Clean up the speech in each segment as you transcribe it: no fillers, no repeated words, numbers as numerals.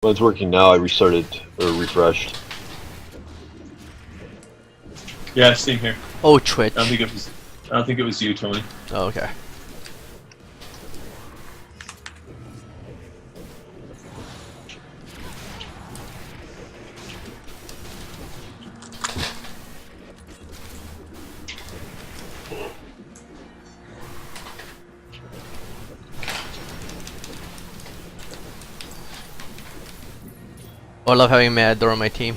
Well, it's working now. I restarted or refreshed. Yeah, same here. Oh, Twitch. I don't think it was you, Tony. Oh, okay. Oh, I love having Matador on my team.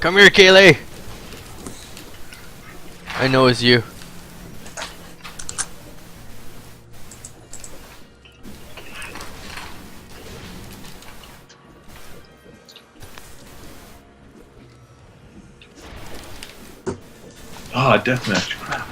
Come here, Kaylee! I know it's you. Ah, deathmatch. Crap.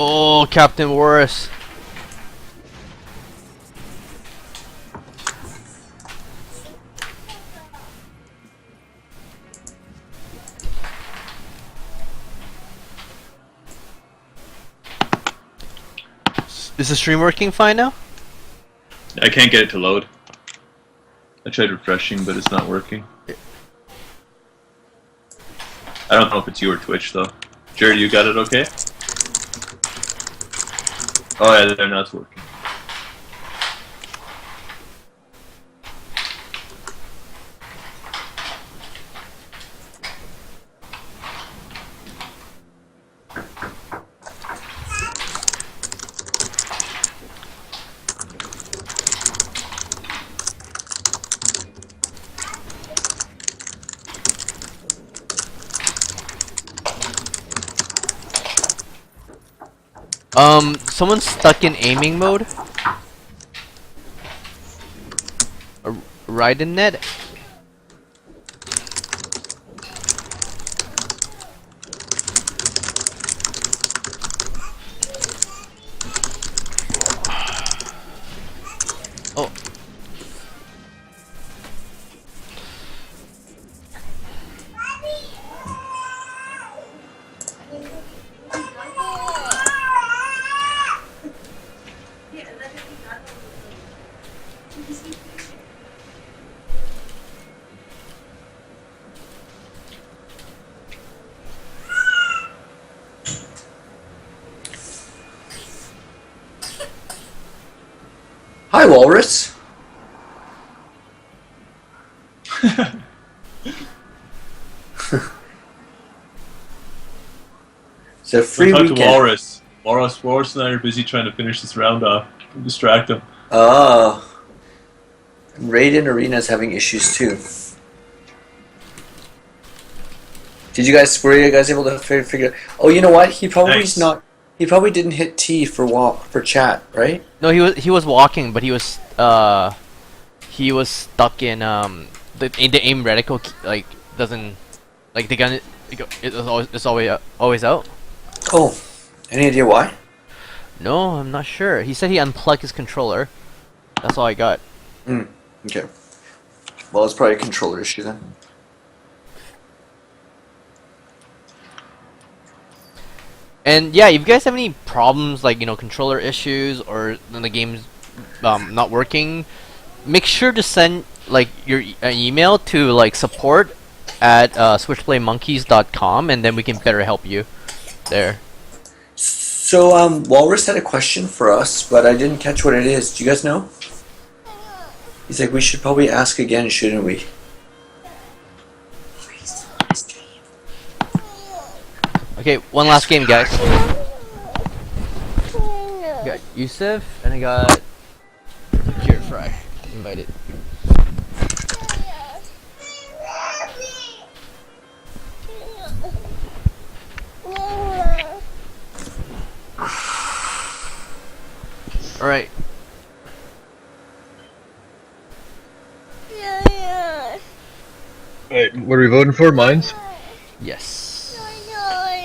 Oh, Captain Warris. Is the stream working fine now? I can't get it to load. I tried refreshing, but it's not working. I don't know if it's you or Twitch, though. Jared, you got it okay? Oh yeah, there, now it's working. Someone's stuck in aiming mode. Raiden net. Oh. Hi, Walrus. It's a free Talk to weekend. Walrus. Walrus and I are busy trying to finish this round off. Distract him. Raiden Arena is having issues too. Were you guys able to figure? Oh, you know what? He probably's Nice. not. He probably didn't hit T for chat, right? No, he was walking, but he was stuck in the aim reticle like doesn't like the gun it's always out. Oh, any idea why? No, I'm not sure. He said he unplugged his controller. That's all I got. Okay. Well, it's probably a controller issue then. And yeah, if you guys have any problems like controller issues or the game's not working, make sure to send like your email to like support at switchplaymonkeys.com and then we can better help you there. So, Walrus had a question for us, but I didn't catch what it is. Do you guys know? He's like, we should probably ask again, shouldn't we? Okay, one last game, guys. I got Yusuf and I got Jared Fry invited. All right. Wait, what are we voting for? Mines? Yes.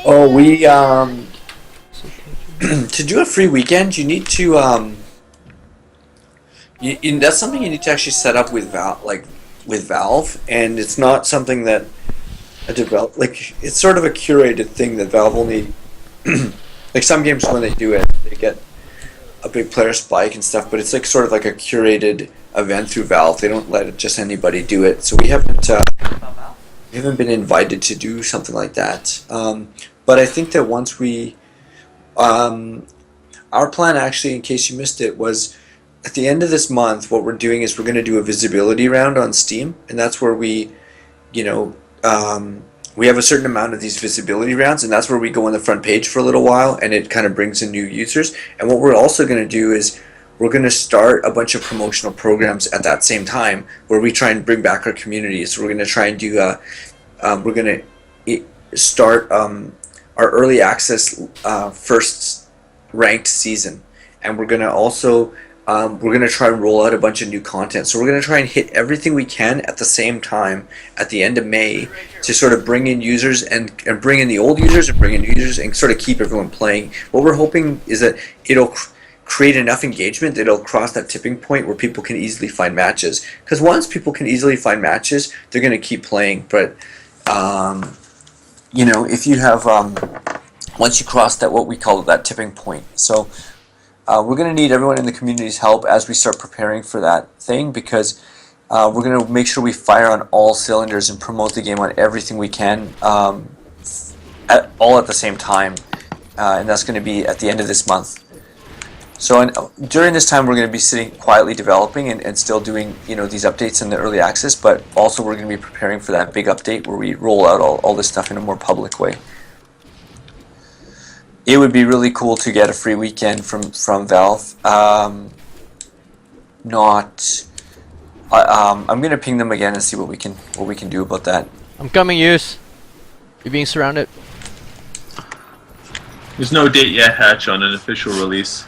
Oh, we to do a free weekend, you need to that's something you need to actually set up with Valve, and it's not something that a develop like it's sort of a curated thing that Valve only like some games when they do it, they get a big player spike and stuff, but it's like sort of like a curated event through Valve. They don't let just anybody do it, so we haven't been invited to do something like that. But I think that once we our plan actually, in case you missed it, was at the end of this month, what we're doing is we're going to do a visibility round on Steam, and that's where we, you know, we have a certain amount of these visibility rounds, and that's where we go on the front page for a little while, and it kind of brings in new users. And what we're also going to do is we're going to start a bunch of promotional programs at that same time where we try and bring back our community. So we're going to try and do we're going to start our early access first ranked season, and we're going to also we're going to try and roll out a bunch of new content. So we're going to try and hit everything we can at the same time at the end of May to sort of bring in users and bring in the old users and bring in new users and sort of keep everyone playing. What we're hoping is that it'll create enough engagement that it'll cross that tipping point where people can easily find matches. Because once people can easily find matches, they're going to keep playing. But you know, if you have once you cross that, what we call that tipping point. So we're going to need everyone in the community's help as we start preparing for that thing, because we're going to make sure we fire on all cylinders and promote the game on everything we can all at the same time, and that's going to be at the end of this month. So during this time, we're going to be sitting quietly developing and still doing, you know, these updates in the early access, but also we're going to be preparing for that big update where we roll out all this stuff in a more public way. It would be really cool to get a free weekend from Valve. I'm going to ping them again and see what we can do about that. I'm coming, Use. You're being surrounded. There's no date yet, Hatch, on an official release.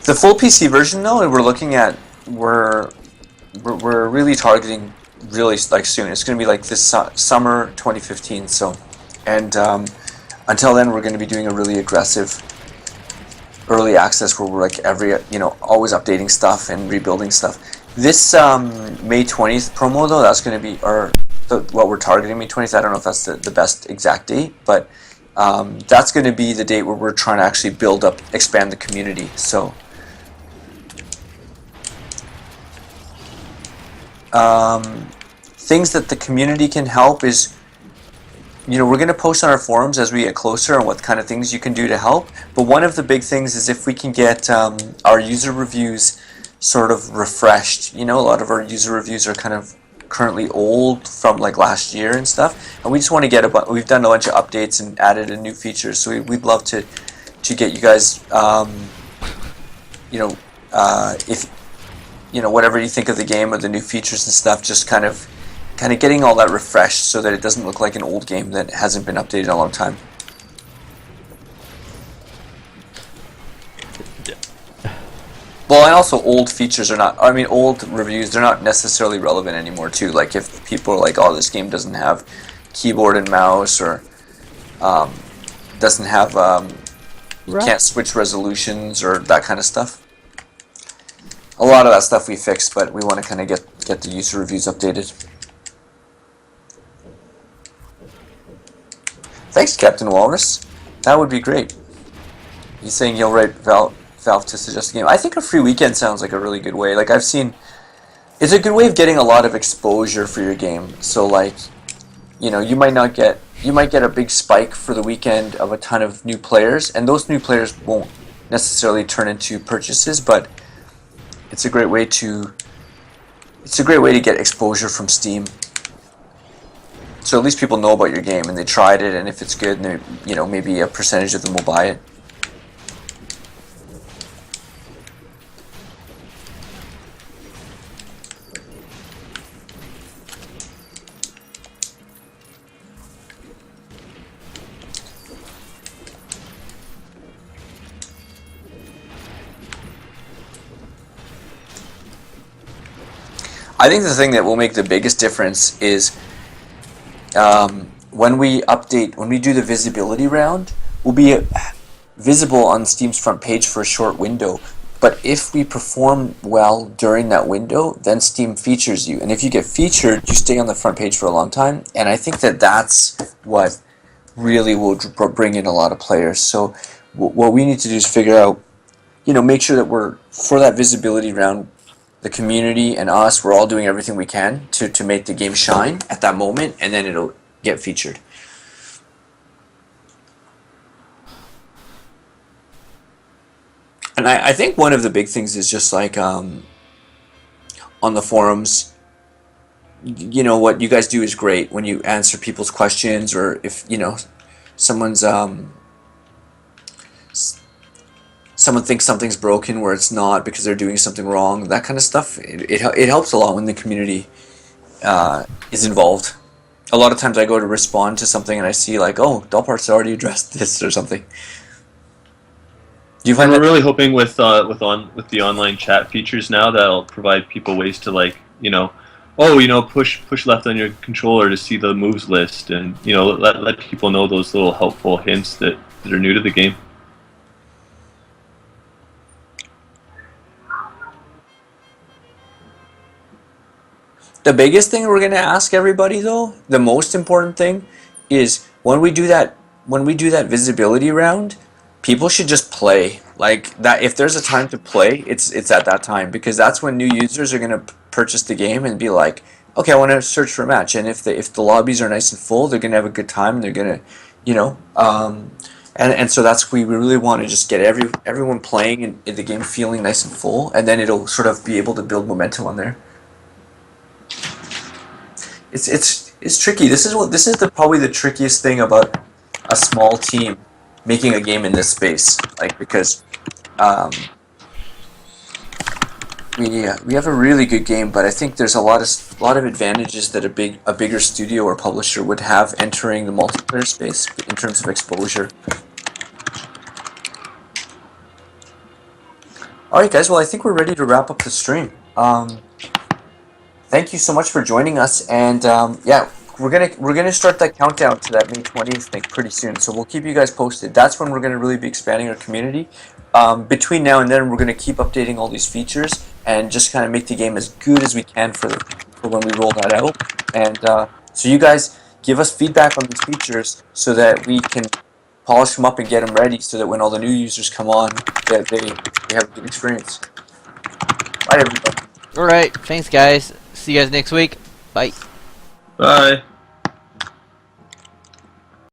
The full PC version, though, and we're really targeting really like soon. It's going to be like this summer 2015. So, and until then, we're going to be doing a really aggressive early access where we're like always updating stuff and rebuilding stuff. This May 20th promo, though, that's going to be what we're targeting, May 20th. I don't know if that's the best exact date, but that's going to be the date where we're trying to actually expand the community. So. Things that the community can help is, you know, we're going to post on our forums as we get closer on what kind of things you can do to help. But one of the big things is if we can get our user reviews sort of refreshed. You know, a lot of our user reviews are kind of currently old from like last year and stuff, and we just want to get we've done a bunch of updates and added a new features. So we'd love to get you guys, if you know, whatever you think of the game or the new features and stuff, just kind of getting all that refreshed so that it doesn't look like an old game that hasn't been updated in a long time. Well, and also old features are not, old reviews, they're not necessarily relevant anymore too. Like if people are like, oh, this game doesn't have keyboard and mouse, or doesn't have, you can't switch resolutions or that kind of stuff. A lot of that stuff we fixed, but we want to kind of get the user reviews updated. Thanks, Captain Walrus. That would be great. He's saying you'll write Valve to suggest a game. I think a free weekend sounds like a really good way. Like I've seen, it's a good way of getting a lot of exposure for your game. So like, you know, you might get a big spike for the weekend of a ton of new players, and those new players won't necessarily turn into purchases, but it's a great way to get exposure from Steam. So at least people know about your game and they tried it, and if it's good, then, you know, maybe a percentage of them will buy it. I think the thing that will make the biggest difference is when we do the visibility round, we'll be visible on Steam's front page for a short window. But if we perform well during that window, then Steam features you. And if you get featured, you stay on the front page for a long time. And I think that that's what really will bring in a lot of players. So what we need to do is figure out, make sure that we're, for that visibility round, the community and us, we're all doing everything we can to make the game shine at that moment, and then it'll get featured. And I think one of the big things is just like on the forums, what you guys do is great when you answer people's questions, or if someone's someone thinks something's broken where it's not because they're doing something wrong, that kind of stuff. It helps a lot when the community is involved. A lot of times I go to respond to something and I see like, oh, Dollparts already addressed this or something. Do you find We're that? really hoping with the online chat features now that'll provide people ways to push left on your controller to see the moves list, and let people know those little helpful hints that are new to the game. The biggest thing we're gonna ask everybody though, the most important thing, is when we do that visibility round, people should just play. Like that, if there's a time to play, it's at that time, because that's when new users are gonna purchase the game and be like, okay, I want to search for a match. And if the lobbies are nice and full, they're gonna have a good time. And they're gonna, and so that's we really want to just get everyone playing in the game feeling nice and full, and then it'll sort of be able to build momentum on there. It's tricky. This is probably the trickiest thing about a small team making a game in this space, like, because we have a really good game, but I think there's a lot of advantages that a bigger studio or publisher would have entering the multiplayer space in terms of exposure. All right, guys. Well, I think we're ready to wrap up the stream. Thank you so much for joining us, and we're gonna start that countdown to that May 20th thing pretty soon. So we'll keep you guys posted. That's when we're gonna really be expanding our community. Between now and then, we're gonna keep updating all these features and just kind of make the game as good as we can for when we roll that out. And so you guys give us feedback on these features so that we can polish them up and get them ready, so that when all the new users come on, that they have a good experience. Bye, everybody. Alright, thanks guys. See you guys next week. Bye. Bye.